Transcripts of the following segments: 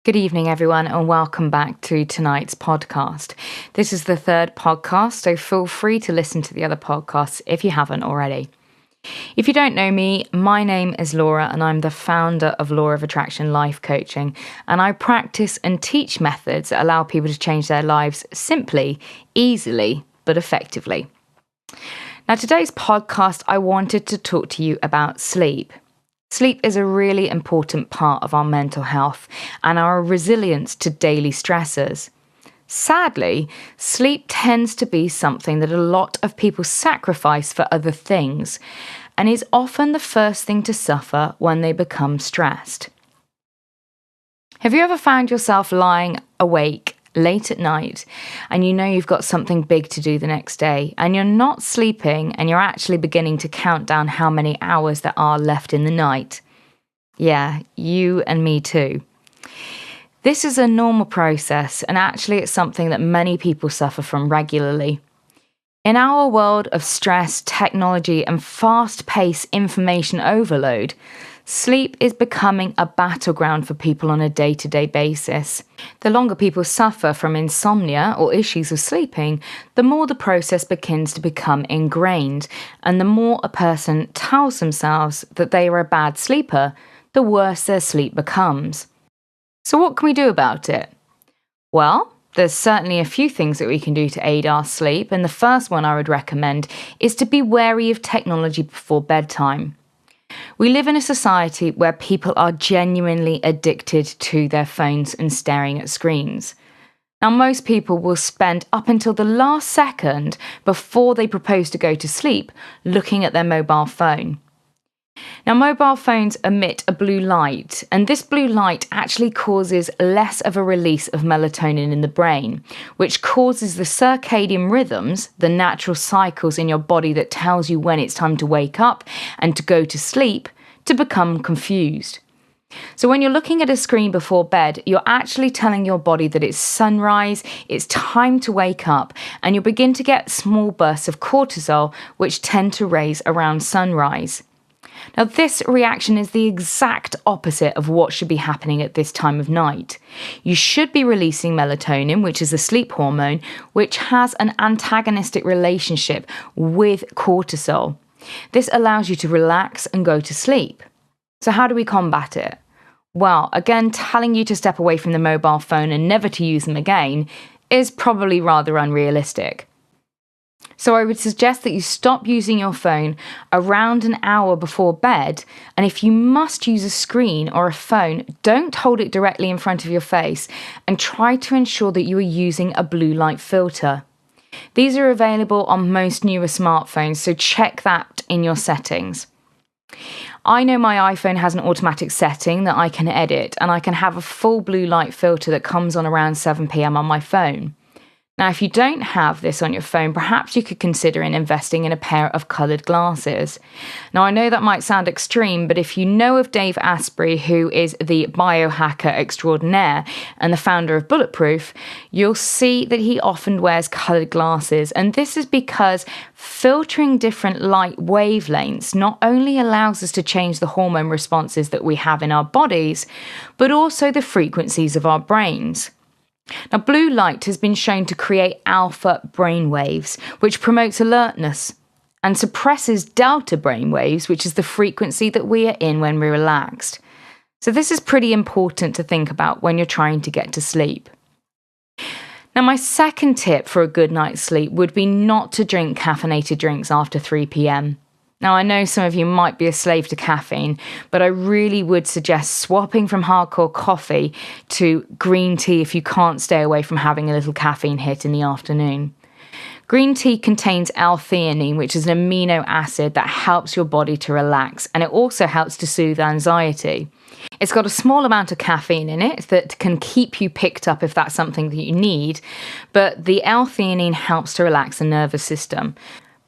Good evening, everyone, and welcome back to tonight's podcast. This is the third podcast, so feel free to listen to the other podcasts if you haven't already. If you don't know me, my name is Laura, and I'm the founder of Law of Attraction Life Coaching, and I practice and teach methods that allow people to change their lives simply, easily, but effectively. Now, today's podcast, I wanted to talk to you about sleep. Sleep is a really important part of our mental health and our resilience to daily stressors. Sadly, sleep tends to be something that a lot of people sacrifice for other things and is often the first thing to suffer when they become stressed. Have you ever found yourself lying awake late at night and you know you've got something big to do the next day and you're not sleeping and you're actually beginning to count down how many hours there are left in the night? Yeah, you and me too. This is a normal process, and actually it's something that many people suffer from regularly. In our world of stress, technology and fast-paced information overload, sleep is becoming a battleground for people on a day-to-day basis. The longer people suffer from insomnia or issues of sleeping, the more the process begins to become ingrained, and the more a person tells themselves that they are a bad sleeper, the worse their sleep becomes. So what can we do about it? Well, there's certainly a few things that we can do to aid our sleep, and the first one I would recommend is to be wary of technology before bedtime. We live in a society where people are genuinely addicted to their phones and staring at screens. Now, most people will spend up until the last second before they propose to go to sleep looking at their mobile phone. Now, mobile phones emit a blue light, and this blue light actually causes less of a release of melatonin in the brain, which causes the circadian rhythms, the natural cycles in your body that tells you when it's time to wake up and to go to sleep, to become confused. So when you're looking at a screen before bed, you're actually telling your body that it's sunrise, it's time to wake up, and you'll begin to get small bursts of cortisol, which tend to raise around sunrise. Now, this reaction is the exact opposite of what should be happening at this time of night. You should be releasing melatonin, which is a sleep hormone, which has an antagonistic relationship with cortisol. This allows you to relax and go to sleep. So how do we combat it? Well, again, telling you to step away from the mobile phone and never to use them again is probably rather unrealistic. So I would suggest that you stop using your phone around an hour before bed, and if you must use a screen or a phone, don't hold it directly in front of your face, and try to ensure that you are using a blue light filter. These are available on most newer smartphones, so check that in your settings. I know my iPhone has an automatic setting that I can edit, and I can have a full blue light filter that comes on around 7 p.m. on my phone. Now, if you don't have this on your phone, perhaps you could consider investing in a pair of coloured glasses. Now, I know that might sound extreme, but if you know of Dave Asprey, who is the biohacker extraordinaire and the founder of Bulletproof, you'll see that he often wears coloured glasses. And this is because filtering different light wavelengths not only allows us to change the hormone responses that we have in our bodies, but also the frequencies of our brains. Now, blue light has been shown to create alpha brainwaves, which promotes alertness, and suppresses delta brainwaves, which is the frequency that we are in when we're relaxed. So this is pretty important to think about when you're trying to get to sleep. Now, my second tip for a good night's sleep would be not to drink caffeinated drinks after 3 p.m. Now, I know some of you might be a slave to caffeine, but I really would suggest swapping from hardcore coffee to green tea if you can't stay away from having a little caffeine hit in the afternoon. Green tea contains L-theanine, which is an amino acid that helps your body to relax, and it also helps to soothe anxiety. It's got a small amount of caffeine in it that can keep you picked up if that's something that you need, but the L-theanine helps to relax the nervous system.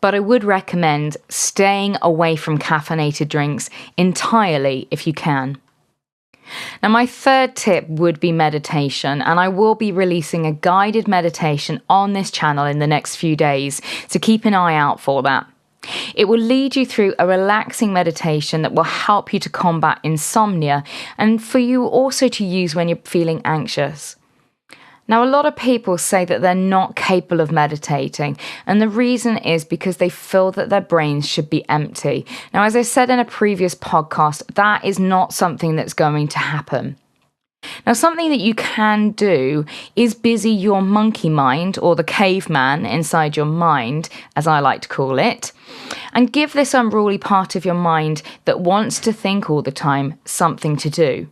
But I would recommend staying away from caffeinated drinks entirely if you can. Now, my third tip would be meditation, and I will be releasing a guided meditation on this channel in the next few days, so keep an eye out for that. It will lead you through a relaxing meditation that will help you to combat insomnia and for you also to use when you're feeling anxious. Now, a lot of people say that they're not capable of meditating, and the reason is because they feel that their brains should be empty. Now, as I said in a previous podcast, that is not something that's going to happen. Now, something that you can do is busy your monkey mind, or the caveman inside your mind, as I like to call it, and give this unruly part of your mind that wants to think all the time something to do.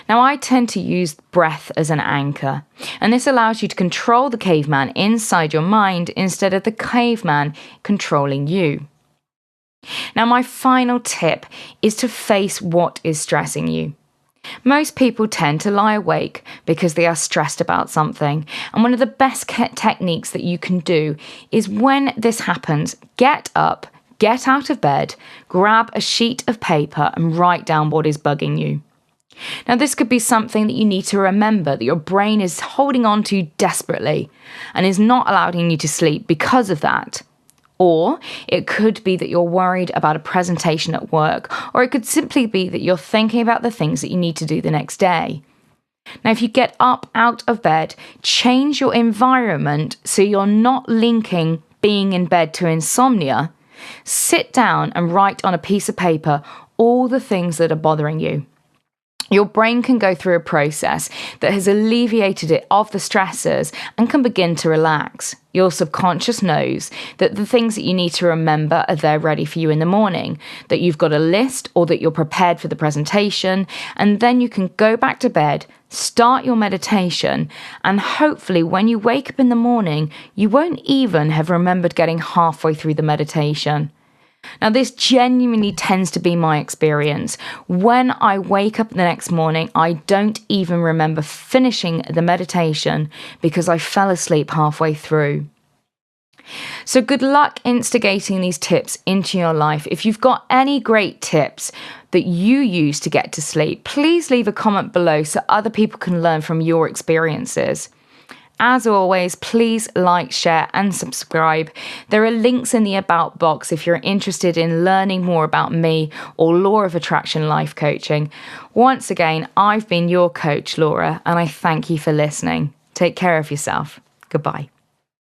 Now, I tend to use breath as an anchor, and this allows you to control the caveman inside your mind instead of the caveman controlling you. Now, my final tip is to face what is stressing you. Most people tend to lie awake because they are stressed about something, and one of the best techniques that you can do is when this happens, get up, get out of bed, grab a sheet of paper and write down what is bugging you. Now, this could be something that you need to remember that your brain is holding on to desperately and is not allowing you to sleep because of that. Or it could be that you're worried about a presentation at work, or it could simply be that you're thinking about the things that you need to do the next day. Now, if you get up out of bed, change your environment so you're not linking being in bed to insomnia. Sit down and write on a piece of paper all the things that are bothering you. Your brain can go through a process that has alleviated it of the stressors and can begin to relax. Your subconscious knows that the things that you need to remember are there ready for you in the morning, that you've got a list or that you're prepared for the presentation, and then you can go back to bed, start your meditation, and hopefully when you wake up in the morning, you won't even have remembered getting halfway through the meditation. Now, this genuinely tends to be my experience. When I wake up the next morning, I don't even remember finishing the meditation because I fell asleep halfway through. So good luck instigating these tips into your life. If you've got any great tips that you use to get to sleep, please leave a comment below so other people can learn from your experiences. As always, please like, share and subscribe. There are links in the About box if you're interested in learning more about me or Law of Attraction Life Coaching. Once again, I've been your coach, Laura, and I thank you for listening. Take care of yourself. Goodbye.